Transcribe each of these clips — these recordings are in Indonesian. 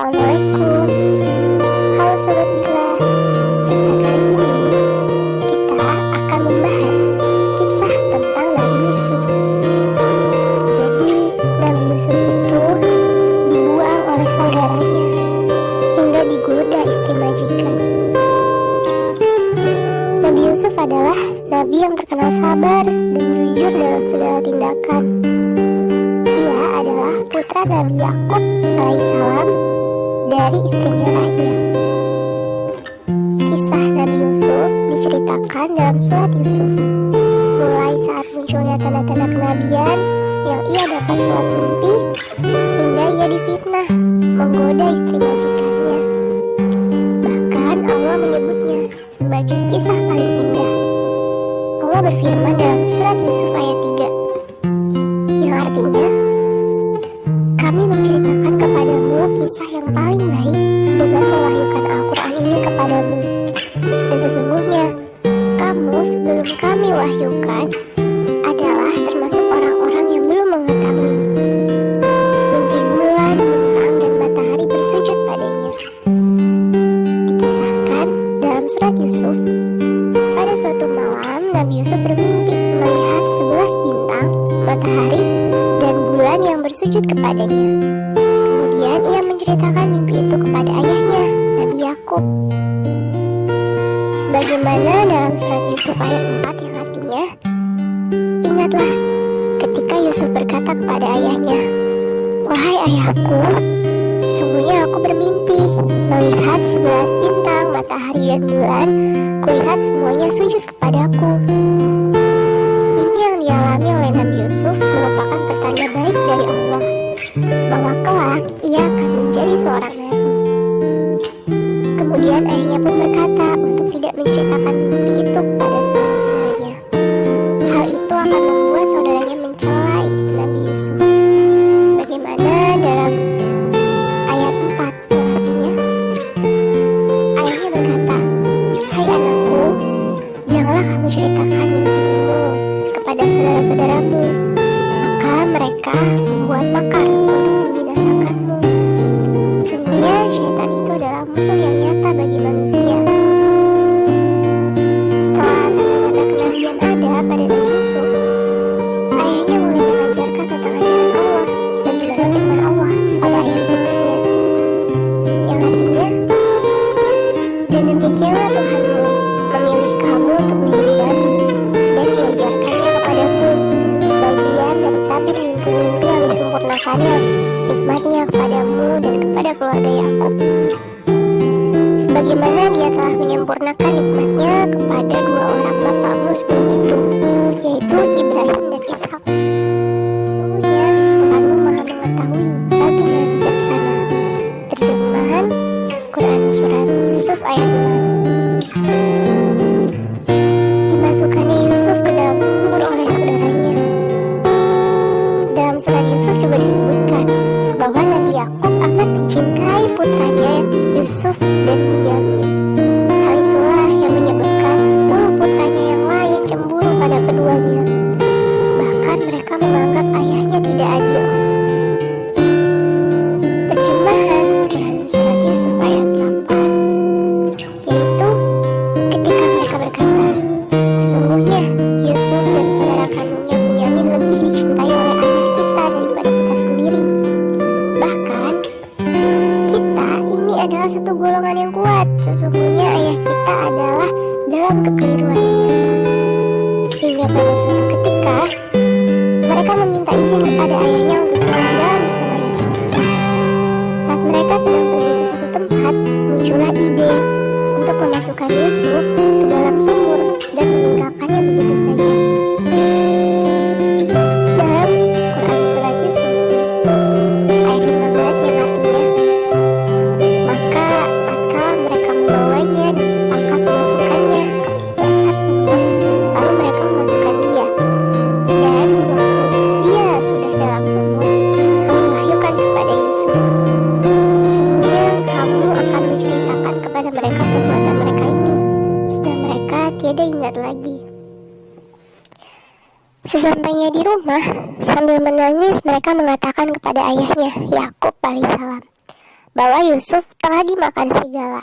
Assalamualaikum. Halo Sobat Bila. Kali ini kita akan membahas kisah tentang Nabi Yusuf. Jadi Nabi Yusuf itu dibuang oleh saudaranya hingga digoda istri majikan. Nabi Yusuf adalah Nabi yang terkenal sabar dan jujur dalam segala tindakan. Ia adalah putra Nabi Yakub alaihissalam dari istrinya Rahil. Kisah Nabi Yusuf diceritakan dalam surat Yusuf, mulai saat munculnya tanda-tanda kenabian yang ia dapat lewat mimpi, hingga ia difitnah, menggoda istri majikannya. Bahkan Allah menyebutnya sebagai kisah paling indah. Allah berfirman dalam surat Yusuf ayat 3, yang artinya, kami menceritakan kepadamu kisah yang paling baik dengan mewahyukan Al-Quran ini kepadamu. Dan sesungguhnya, kamu sebelum kami wahyukan adalah termasuk orang-orang yang belum mengetahui. Mimpi bulan, bintang, dan matahari bersujud padanya. Dikisahkan dalam surat Yusuf, pada suatu malam Nabi Yusuf bermimpi melihat 11 bintang, matahari, dan bulan yang bersujud kepadanya. Kemudian ia menceritakan mimpi itu kepada ayahnya, Nabi Yakub. Sebagaimana dalam surat Yusuf ayat 4 yang artinya, ingatlah ketika Yusuf berkata kepada ayahnya, wahai ayahku, sungguhnya aku bermimpi melihat 11 bintang, matahari, dan bulan, kulihat semuanya sujud kepadaku. Mimpi yang dialami oleh Nabi Yusuf merupakan pertanda baik dari Allah bahwa kelak ia akan menjadi seorang nabi. Kemudian ayahnya pun berkata untuk tidak menceritakan mimpi itu kepada saudara-saudaranya. Hal itu akan membuat saudaranya mencela Nabi Yusuf. Sebagaimana dalam ayat 4 yang artinya, ayahnya berkata, hai anakku, janganlah kamu ceritakan mimpimu kepada saudara-saudaramu, maka mereka membuat makar untuk membinasakanmu. Sungguhnya syaitan itu adalah musuh yang nyata bagi manusia. Setelah tanda-tanda kenabian ada pada Nabi Yusuf, ayahnya mulai mengajarkan tentang ajaran Allah sebagaimana firman Allah pada ayat berikutnya, yang artinya, dan demikianlah Tuhanmu memilih kamu untuk menjadi nabi dan mengajarkannya kepadamu sebagian dari tabir mimpi-mimpi yang disempurnakannya nikmatnya kepadamu dan kepada keluarga Yakub, sebagaimana dia telah menyempurnakan nikmatnya kepada dua orang bapakmu sebelum itu, yaitu Ibrahim dan Ishak. Sungguhnya Tuhanmu maha mengetahui lagi maha bijaksana. Terjemahan Quran Surat Yusuf ayat 6. Dimasukkannya Yusuf ke dalam kubur oleh saudaranya. Dalam surat Yusuf juga disebutkan bahwa Nabi Yakub amat mencintai putranya Yusuf dan Bunyamin. Hal itulah yang menyebabkan 10 putranya yang lain cemburu pada keduanya. Bahkan mereka menganggap ayahnya tidak adil. Terjemahan Quran surat Yusuf ayat 8, yaitu ketika mereka berkata, sesungguhnya Yusuf dan saudara kandungnya Bunyamin lebih dicintai oleh ayah kita daripada kita sendiri. Bahkan kita ini adalah satu golongan yang kuat. Sesungguhnya ayah kita adalah dalam kekeliruan yang nyata. Hingga pada suatu ketika mereka meminta izin kepada ayahnya untuk tinggal bersama Yusuf. Saat mereka sedang pergi ke satu tempat, muncullah ide untuk memasukkan Yusuf ke dalam sumur dan meninggalkannya begitu saja. Dalam Quran surat Yusuf ayat 15 yang artinya, maka tatkala mereka membawanya dan sepakat memasukkannya ke dasar sumur, lalu mereka memasukkan dia, dan waktu dia sudah dalam sumur, kami wahyukan kepada Yusuf, sungguhnya kamu akan menceritakan kepada mereka perbuatan mereka ini, sedang mereka tiada ingat lagi. Sesampainya di rumah, sambil menangis mereka mengatakan kepada ayahnya, Yakub alaihissalam, bahwa Yusuf telah dimakan serigala.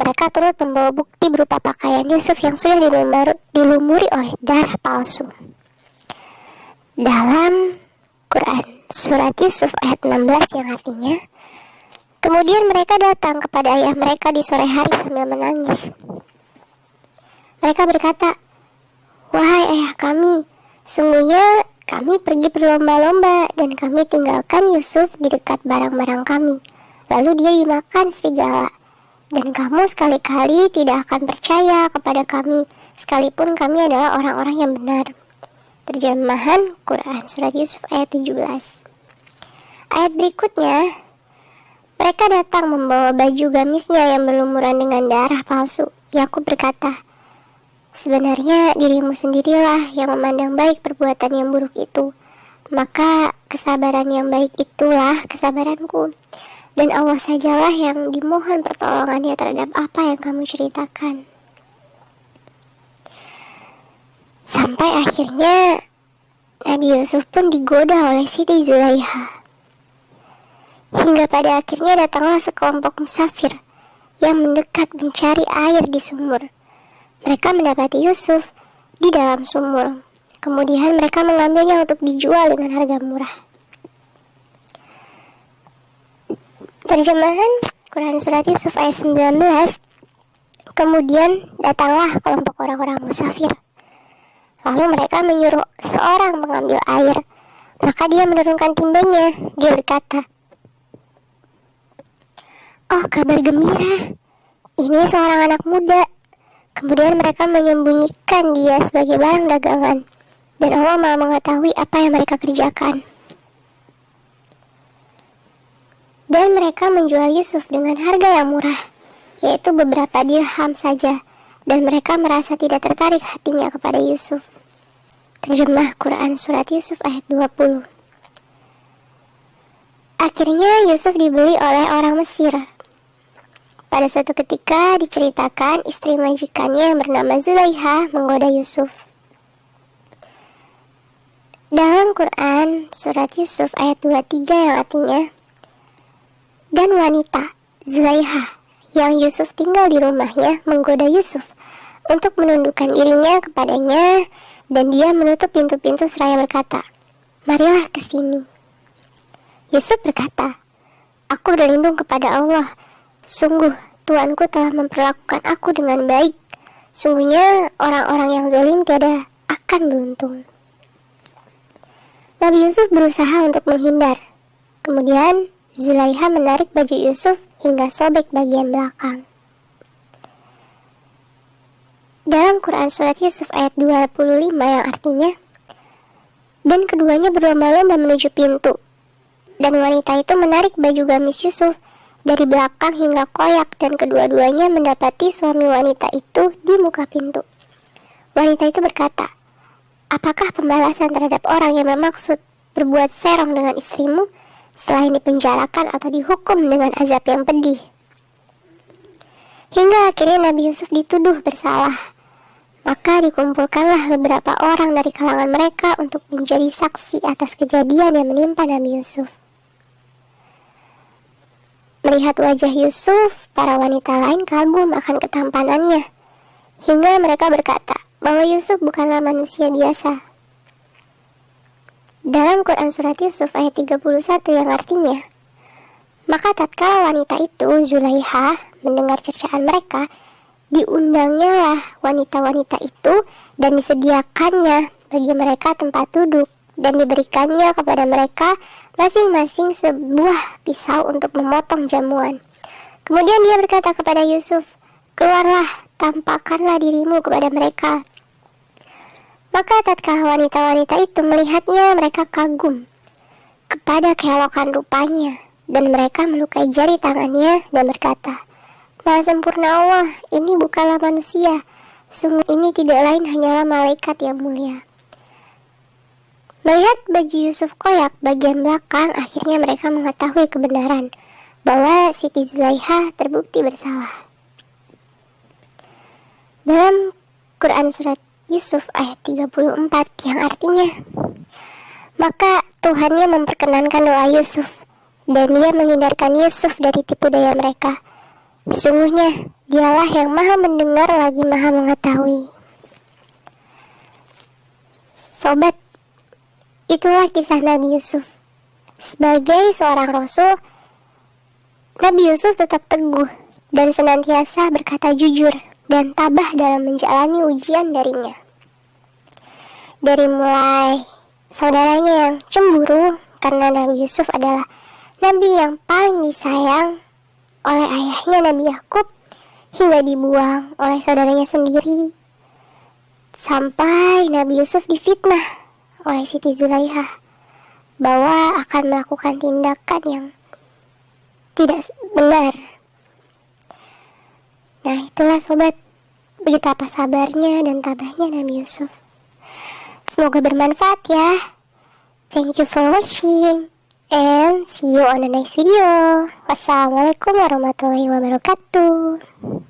Mereka turut membawa bukti berupa pakaian Yusuf yang sudah dilumuri oleh darah palsu. Dalam Quran surat Yusuf ayat 16 yang artinya, kemudian mereka datang kepada ayah mereka di sore hari sambil menangis. Mereka berkata, "Wahai ayah kami, sungguhnya kami pergi berlomba-lomba dan kami tinggalkan Yusuf di dekat barang-barang kami. Lalu dia dimakan serigala. Dan kamu sekali-kali tidak akan percaya kepada kami, sekalipun kami adalah orang-orang yang benar." Terjemahan Quran surat Yusuf ayat 17. Ayat berikutnya, mereka datang membawa baju gamisnya yang berlumuran dengan darah palsu. Yakub berkata, "Sebenarnya dirimu sendirilah yang memandang baik perbuatan yang buruk itu. Maka kesabaran yang baik itulah kesabaranku. Dan Allah sajalah yang dimohon pertolongannya terhadap apa yang kamu ceritakan." Sampai akhirnya Nabi Yusuf pun digoda oleh Siti Zulaiha. Hingga pada akhirnya datanglah sekelompok musafir yang mendekat mencari air di sumur. Mereka mendapati Yusuf di dalam sumur. Kemudian mereka mengambilnya untuk dijual dengan harga murah. Terjemahan Quran surat Yusuf ayat 19. Kemudian datanglah kelompok orang-orang musafir. Lalu mereka menyuruh seorang mengambil air. Maka dia menurunkan timbanya. Dia berkata, "Oh, kabar gembira. Ini seorang anak muda." Kemudian mereka menyembunyikan dia sebagai barang dagangan. Dan Allah Maha mengetahui apa yang mereka kerjakan. Dan mereka menjual Yusuf dengan harga yang murah, yaitu beberapa dirham saja. Dan mereka merasa tidak tertarik hatinya kepada Yusuf. Terjemah Quran surat Yusuf ayat 20. Akhirnya Yusuf dibeli oleh orang Mesir. Pada suatu ketika diceritakan istri majikannya yang bernama Zulaiha menggoda Yusuf. Dalam Quran surat Yusuf ayat 23 yang artinya, dan wanita Zulaiha yang Yusuf tinggal di rumahnya menggoda Yusuf untuk menundukkan dirinya kepadanya, dan dia menutup pintu-pintu seraya berkata, "Marilah ke sini." Yusuf berkata, "Aku berlindung kepada Allah. Sungguh Tuanku telah memperlakukan aku dengan baik. Sungguhnya orang-orang yang zalim tiada akan beruntung." Nabi Yusuf berusaha untuk menghindar. Kemudian Zulaiha menarik baju Yusuf hingga sobek bagian belakang. Dalam Quran surat Yusuf ayat 25 yang artinya, dan keduanya berlomba-lomba menuju pintu. Dan wanita itu menarik baju gamis Yusuf dari belakang hingga koyak, dan kedua-duanya mendapati suami wanita itu di muka pintu. Wanita itu berkata, "Apakah pembalasan terhadap orang yang bermaksud berbuat serong dengan istrimu selain dipenjarakan atau dihukum dengan azab yang pedih?" Hingga akhirnya Nabi Yusuf dituduh bersalah. Maka dikumpulkanlah beberapa orang dari kalangan mereka untuk menjadi saksi atas kejadian yang menimpa Nabi Yusuf. Melihat wajah Yusuf, para wanita lain kagum akan ketampanannya. Hingga mereka berkata bahwa Yusuf bukanlah manusia biasa. Dalam Quran surat Yusuf ayat 31 yang artinya, maka tatkala wanita itu, Zulaiha, mendengar cercaan mereka, diundangnya lah wanita-wanita itu dan disediakannya bagi mereka tempat duduk, dan diberikannya kepada mereka masing-masing sebuah pisau untuk memotong jamuan. Kemudian dia berkata kepada Yusuf, "Keluarlah, tampakkanlah dirimu kepada mereka." Maka tatkala wanita-wanita itu melihatnya, mereka kagum kepada keelokan rupanya, dan mereka melukai jari tangannya dan berkata, "Maha sempurna Allah, ini bukanlah manusia. Sungguh ini tidak lain hanyalah malaikat yang mulia." Melihat baju Yusuf koyak bagian belakang, akhirnya mereka mengetahui kebenaran bahwa Siti Zulaiha terbukti bersalah. Dalam Quran surat Yusuf ayat 34 yang artinya, maka Tuhannya memperkenankan doa Yusuf, dan dia menghindarkan Yusuf dari tipu daya mereka. Sesungguhnya, dialah yang maha mendengar lagi maha mengetahui. Sobat, itulah kisah Nabi Yusuf. Sebagai seorang rasul, Nabi Yusuf tetap teguh dan senantiasa berkata jujur dan tabah dalam menjalani ujian darinya. Dari mulai saudaranya yang cemburu karena Nabi Yusuf adalah Nabi yang paling disayang oleh ayahnya Nabi Yakub, hingga dibuang oleh saudaranya sendiri, sampai Nabi Yusuf difitnah oleh Siti Zulaikha bahwa akan melakukan tindakan yang tidak benar. Nah, itulah sobat, betapa sabarnya dan tabahnya Nabi Yusuf. Semoga bermanfaat ya. Thank you for watching and see you on the next video. Wassalamualaikum warahmatullahi wabarakatuh.